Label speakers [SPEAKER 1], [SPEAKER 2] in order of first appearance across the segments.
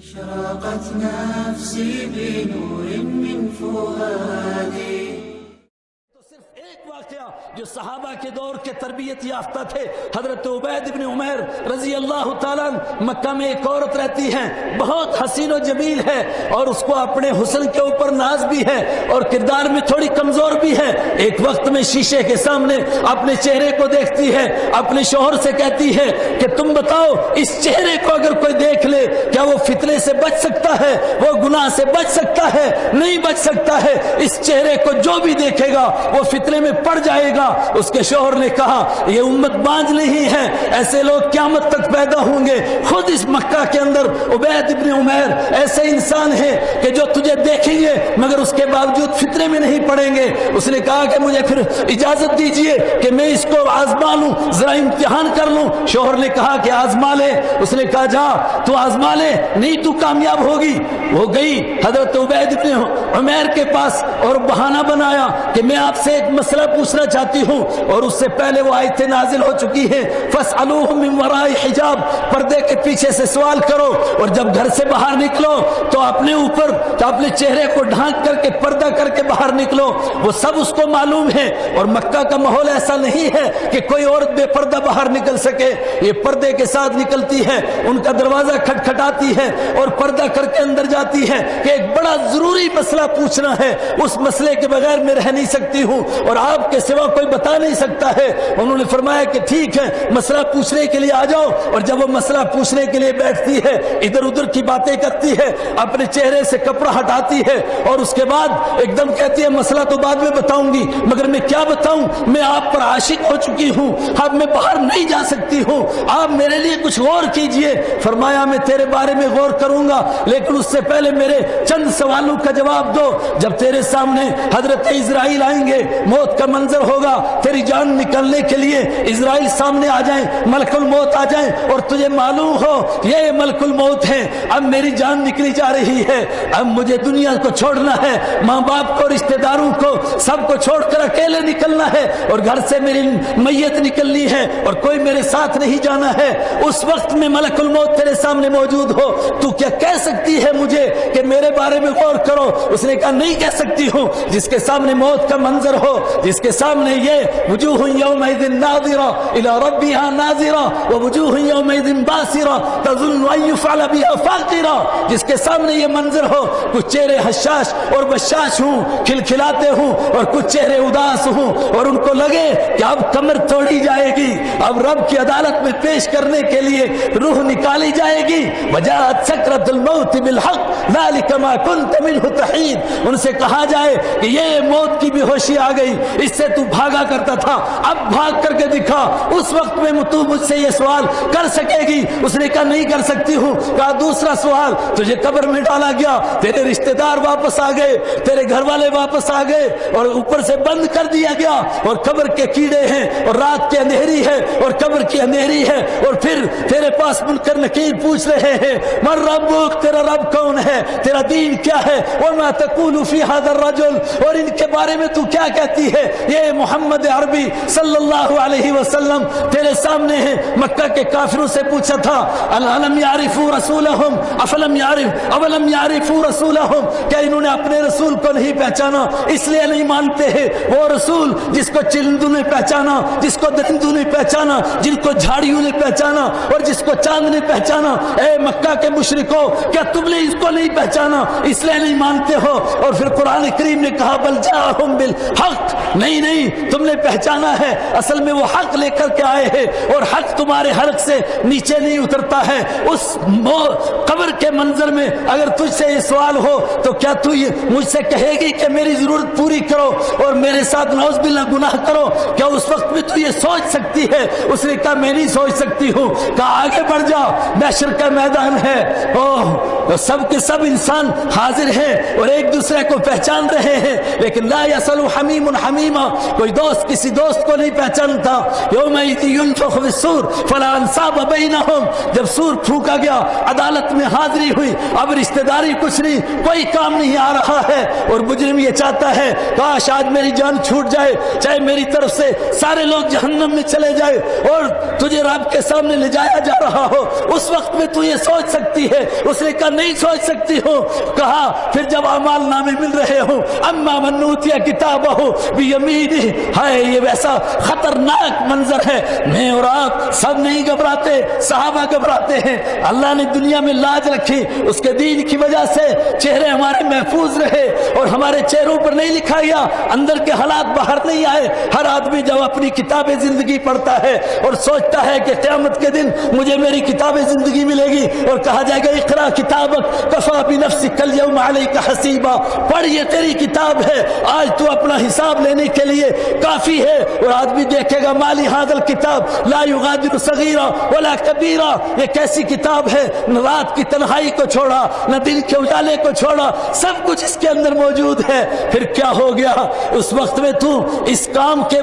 [SPEAKER 1] أشرقت نفسي بنور من فؤادي.
[SPEAKER 2] جو صحابہ کے دور کے تربیت یافتہ تھے، حضرت عبید بن عمیر رضی اللہ تعالیٰ مکہ میں ایک عورت رہتی ہے، بہت حسین و جمیل ہے اور اس کو اپنے حسن کے اوپر ناز بھی ہے اور کردار میں تھوڑی کمزور بھی ہے. ایک وقت میں شیشے کے سامنے اپنے چہرے کو دیکھتی ہے، اپنے شوہر سے کہتی ہے کہ تم بتاؤ اس چہرے کو اگر کوئی دیکھ لے کیا وہ فتنے سے بچ سکتا ہے، وہ گناہ سے بچ سکتا ہے؟ نہیں بچ سکتا ہے. اس چہرے کو جو بھی دیکھے گا وہ فتنے میں پڑ جائے گا. اس کے شوہر نے کہا یہ امت بانج نہیں ہے، ایسے لوگ قیامت تک پیدا ہوں گے. خود اس مکہ کے اندر عبید بن عمیر ایسے انسان ہیں کہ جو تجھے دیکھیں گے مگر اس کے باوجود فتنے میں نہیں پڑیں گے. اس نے کہا کہ مجھے پھر اجازت دیجئے کہ میں اس کو آزما لوں، ذرا امتحان کر لوں. شوہر نے کہا کہ آزما لے. اس نے کہا جا تو آزما لے، نہیں تو کامیاب ہوگی. وہ گئی حضرت عبید بن عمیر کے پاس اور بہانہ بنایا کہ میں آپ سے ایک مسئلہ پوچھنا چاہتی ہوں، اور اس سے پہلے وہ آیتیں نازل ہو چکی ہیں فَاسْأَلُوهُم مِّن وَرَاءِ حِجَاب، پردے کے پیچھے سے سوال کرو. اور جب گھر سے باہر نکلو تو اپنے اوپر اپنے چہرے کو ڈھانک کر کے پردہ کر کے باہر نکلو. وہ سب اس کو معلوم ہے. اور مکہ کا ماحول ایسا نہیں ہے کہ کوئی عورت بے پردہ باہر نکل سکے. یہ پردے کے ساتھ نکلتی ہے، ان کا دروازہ کھٹکھٹاتی ہے اور پردہ کر کے اندر جاتی ہے کہ ایک بڑا ضروری مسئلہ پوچھنا ہے، اس مسئلے کے بغیر میں رہ نہیں سکتی ہوں اور آپ کے سوا کوئی بتا نہیں سکتا ہے. انہوں نے فرمایا کہ ٹھیک ہے مسئلہ پوچھنے کے لیے آ جاؤ. اور جب وہ مسئلہ پوچھنے کے لیے بیٹھتی ہے ادھر ادھر کی باتیں کرتی ہے، اپنے چہرے سے کپڑا ہٹاتی ہے اور اس کے بعد ایک دم کہتی ہے مسئلہ تو بعد میں بتاؤں گی مگر میں کیا بتاؤں، میں آپ پر عاشق ہو چکی ہوں، اب میں باہر نہیں جا سکتی ہوں، آپ میرے لیے کچھ غور کیجئے. فرمایا میں تیرے بارے میں غور کروں گا لیکن اس سے پہلے میرے چند سوالوں کا جواب دو. جب تیرے سامنے حضرت اسرائیل آئیں گے، موت کا منظر ہوگا، تیری جان نکلنے کے لیے اسرائیل سامنے آ جائیں، ملک الموت آ جائیں اور تجھے معلوم ہو یہ ملک الموت ہے، اب میری جان نکلی جا رہی ہے، اب مجھے دنیا کو چھوڑنا ہے، ماں باپ کو، رشتہ داروں کو، سب کو چھوڑ کر اکیلے نکلنا ہے اور گھر سے میری میت نکلنی ہے اور کوئی میرے ساتھ نہیں جانا ہے. اس وقت میں ملک الموت تیرے سامنے موجود ہو، تو کیا کہہ سکتی ہے مجھے کہ میرے بارے میں غور کرو؟ اس نے کہا نہیں کہہ سکتی ہوں. جس کے سامنے موت کا منظر ہو، جس کے سامنے یہ وجوہ یومئذ ناظرہ الی ربها ناظرہ ووجوہ یومئذ باسرہ تظن ان یفعل بها فاقرہ، جس کے سامنے یہ منظر ہو کچھ چہرے حشاش اور بشاش ہوں، کھلکھلاتے ہوں، اور کچھ چہرے اداس ہوں اور ان کو لگے کہ اب کمر توڑی جائے گی، اب رب کی عدالت میں پیش کرنے کے لیے روح نکالی جائے گی. وجاءت سکرۃ الموت بالحق ذلک ما کنت منہ تحید. ان سے کہا جائے کہ یہ موت کی بے ہوشی آ گئی، اس سے تو بھاگا کرتا تھا، اب بھاگ کر کے دکھا. اس وقت میں تو مجھ سے یہ سوال کر سکے گی؟ اس نے کہا نہیں کر سکتی ہوں. کہا دوسرا سوال، تجھے قبر میں ڈالا گیا، تیرے رشتہ دار واپس آ گئے، تیرے گھر والے واپس آ گئے اور اوپر سے بند کر دیا گیا اور قبر کے کیڑے ہیں اور رات کی اندھیری ہے اور قبر کی اندھیری ہے اور پھر تیرے پاس منکر نکیر پوچھ رہے ہیں من ربک، تیرا رب کون ہے، تیرا دین کیا ہے، وما تقول فی هذا الرجل، اور ان کے بارے میں تو کیا کہتی ہے. یہ محمد عربی صلی اللہ علیہ وسلم تیرے سامنے ہے. مکہ کے کافروں سے پوچھا تھا الم یعرفوا رسولہم افلم یعرف اولم یعرفوا رسولہم، کیا انہوں نے اپنے رسول کو نہیں پہچانا اس لیے نہیں مانتے ہیں؟ وہ رسول جس کو چرندوں نے پہچانا، جس کو درندوں نے پہچانا، جن کو جھاڑیوں نے پہچانا اور جس کو چاند نے پہچانا. اے مکہ کے مشرکو، کیا تم نے اس کو نہیں پہچانا اس لیے نہیں مانتے ہو؟ اور پھر قرآن کریم نے کہا بل جاءہم بالحق، نہیں نہیں تم نے پہچانا ہے، اصل میں وہ حق لے کر کے آئے ہیں اور حق تمہارے حلق سے نیچے نہیں اترتا ہے. اس قبر کے منظر میں اگر تجھ سے یہ سوال ہو تو کیا تو مجھ سے کہے گی کہ میری ضرورت پوری کرو اور میرے ساتھ نعوذ باللہ گناہ کرو؟ کیا اس وقت میں تو یہ سوچ سکتی ہے؟ اس نے کہا میں نہیں سوچ سکتی ہوں. کہا آگے بڑھ جاؤ، محشر کا میدان ہے، سب کے سب انسان حاضر ہیں اور ایک دوسرے کو پہچان رہے ہیں لیکن لا یسأل حمیم حمیما، کوئی دوست کسی دوست کو نہیں پہچانتا. یومئذ ینفخ فی الصور فلا انصاب بینہم، جب سور پھونکا گیا عدالت میں حاضری ہوئی، اب رشتہ داری کچھ نہیں، کوئی کام نہیں آ رہا ہے اور مجرم یہ چاہتا ہے کاش آج میری جان چھوٹ جائے، چاہے میری طرف سے سارے لوگ جہنم میں چلے جائے اور تجھے رب کے سامنے لے جایا جا رہا ہو. اس وقت میں تو یہ سوچ سکتی ہے. اس نے کہا نہیں سوچ سکتی ہوں. کہا پھر جب اعمال نامے مل رہے ہوں, اما من اوتی کتابہ بیمینہ, ہائے یہ ویسا خطرناک منظر ہے. میں اور آپ سب نہیں گھبراتے, صحابہ گھبراتے ہیں. اللہ نے دنیا میں لاج رکھی, اس کے دین کی وجہ سے چہرے ہمارے محفوظ رہے اور ہمارے چہروں پر نہیں لکھا گیا, اندر کے حالات باہر نہیں آئے. ہر آدمی جب اپنی کتاب زندگی پڑھتا ہے اور سوچتا ہے کہ قیامت کے دن مجھے میری کتاب زندگی ملے گی اور کہا جائے گا اقرا کتابک کفا بنفسک الیوم علیک حسیبا, پڑھ یہ تیری کتاب ہے, آج تو اپنا حساب لینے کے لیے کافی ہے. اور آدمی دیکھے گا مالی ھذا الکتاب لا یغادر صغیرہ ولا کبیرہ, یہ کیسی کتاب ہے, نہ رات کی تنہائی کو چھوڑا نہ دن کے اجالے کو چھوڑا, سب کچھ اس کے اندر موجود ہے. پھر کیا ہو گیا اس وقت میں تو اس کام کے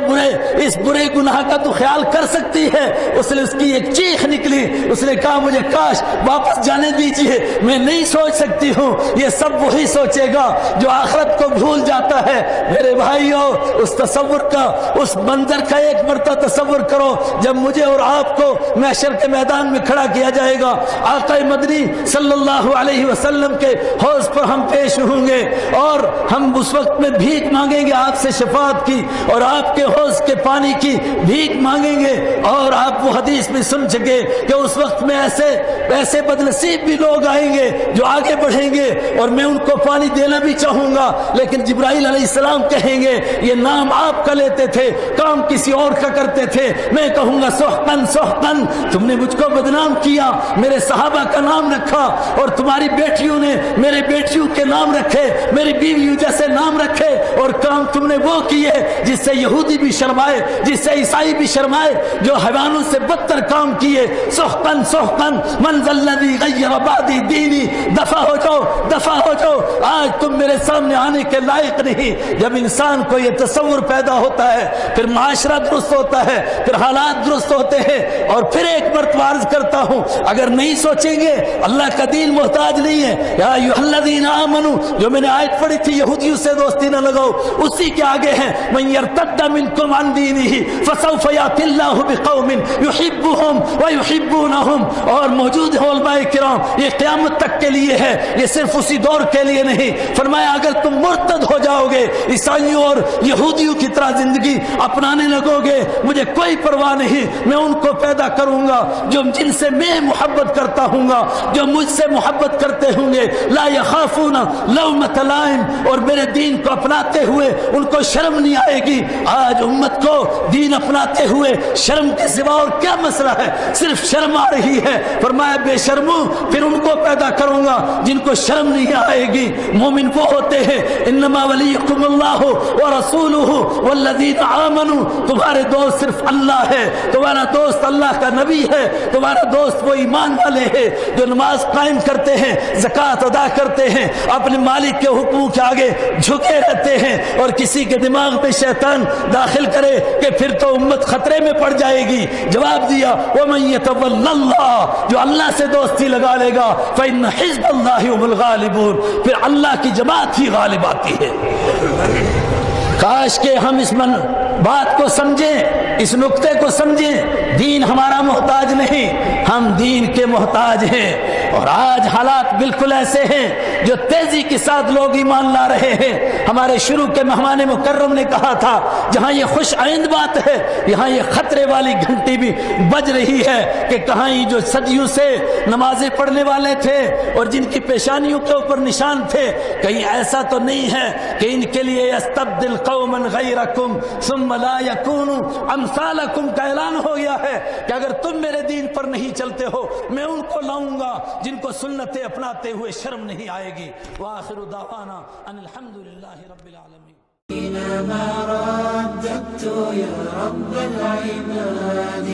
[SPEAKER 2] اس برے گناہ کا تو خیال کر سکتی ہے. اس نے اس کی ایک چیخ نکلی, اس نے کہا مجھے کاش واپس جانے دیجیے, میں نہیں سوچ سکتی ہوں. یہ سب وہی سوچے گا جو آخرت کو بھول جاتا ہے. میرے بھائیو, اس تصور کا, اس منظر کا ایک مرتبہ تصور کرو جب مجھے اور آپ کو محشر کے میدان میں کھڑا کیا جائے گا. آقا مدنی صلی اللہ علیہ وسلم کے حوض پر ہم پیش ہوں گے اور ہم اس وقت میں بھیک مانگیں گے آپ سے شفاعت کی اور آپ کے حوض کے پانی کی بھیک مانگیں گے. اور آپ وہ حدیث بھی سن چکے کہ اس وقت میں ایسے بدنصیب بھی لوگ آئیں گے جو آگے بڑھیں گے اور میں ان کو پانی دینا بھی چاہوں گا, لیکن جبرائیل علیہ السلام کہیں گے یہ نام آپ کا لیتے تھے, کام کسی اور کا کرتے تھے. میں کہوں گا سحقن سحقن, تم نے مجھ کو بدنام کیا, میرے صحابہ کا نام رکھا اور تمہاری بیٹیوں نے میرے بیٹیوں کے نام رکھے, میری بیویوں جیسے نام رکھے, اور کام تم نے وہ کیے جس سے یہودی بھی شرمائے, جس سے عیسائی بھی شرمائے, جو حیوانوں سے بدتر کام کیے. سحقن سحقن من ذا الذی غیر بعدی دینی, دفع ہو جاؤ دفع ہو جاؤ, آج تم میرے سامنے آنے کے لائق نہیں. جب انسان کو یہ تصور پیدا ہوتا ہے پھر معاشرہ درست ہوتا ہے, پھر حالات درست ہوتے ہیں. اور پھر ایک مرتبہ عرض کرتا ہوں, اگر نہیں سوچیں گے اللہ کا دین محتاج نہیں ہے. یا ایھا الذین آمنوا, جو میں نے آیت پڑھی تھی یہودیوں سے دوستی نہ لگاؤ, اسی کے آگے ہیں من یرتد منکم عن دینہ فسوف یأتی اللہ بقوم یحبهم ویحبونہم. اور موجود ہیں علماء کرام, یہ قیامت تک کے لیے ہے, یہ صرف اسی دور کے لیے نہیں. فرمایا اگر تم مرتد ہو جاؤ گے, عیسائیوں اور یہودیوں کی طرح زندگی اپنانے لگو گے, مجھے کوئی پرواہ نہیں, میں ان کو پیدا کروں گا جن سے میں محبت کرتا ہوں گا, جو مجھ سے محبت کرتے ہوں گے. لا یخافون لومۃ لائم, اور میرے دین کو اپناتے ہوئے ان کو شرم نہیں آئے گی. آج امت کو دین اپناتے ہوئے شرم کے سوا اور کیا مسئلہ ہے, صرف شرم آ رہی ہے. فرمایا بے شرموں, پھر ان کو پیدا کروں گا جن کو شرم نہیں آئے گی. مومن وہ ہوتے ہیں انما ولیکم اللہ ورسولہ والذین آمنوا, تمہارے دوست صرف اللہ ہے, تمہارا دوست اللہ کا نبی ہے, تمہارا دوست وہ ایمان والے ہیں جو نماز قائم کرتے ہیں, زکوٰۃ ادا کرتے ہیں, اپنے مالک کے حکموں کے آگے جھکے رہتے ہیں. اور کسی کے دماغ میں شیطان داخل کرے کہ پھر تو امت خطرے میں پڑ جائے گی, جواب دیا ومن یتول اللہ, جو اللہ سے دوستی لگا لے گا فإن حزب اللہ هم الغالبون, پھر اللہ کی جماعت ہی غالب آتی ہے. کاش کہ ہم اس بات کو سمجھیں, اس نقطے کو سمجھیں. دین ہمارا محتاج نہیں, ہم دین کے محتاج ہیں. اور آج حالات بالکل ایسے ہیں جو تیزی کے ساتھ لوگ ایمان لا رہے ہیں. ہمارے شروع کے مہمان مکرم نے کہا تھا جہاں یہ خوش آئند بات ہے یہاں یہ خطرے والی گھنٹی بھی بج رہی ہے کہ کہاں یہ جو صدیوں سے نمازیں پڑھنے والے تھے اور جن کی پیشانیوں کے اوپر نشان تھے, کہیں ایسا تو نہیں ہے کہ ان کے لیے یستبدل قوما غیرکم ثم لا یکونوا امثالکم کا اعلان ہو گیا ہے کہ اگر تم میرے دین پر نہیں چلتے ہو میں ان کو لاؤں گا جن کو سنتیں اپناتے ہوئے شرم نہیں آئے گی. وآخر دعوانا ان الحمدللہ رب العالمین.
[SPEAKER 1] إلى ما رددت يا رب العباد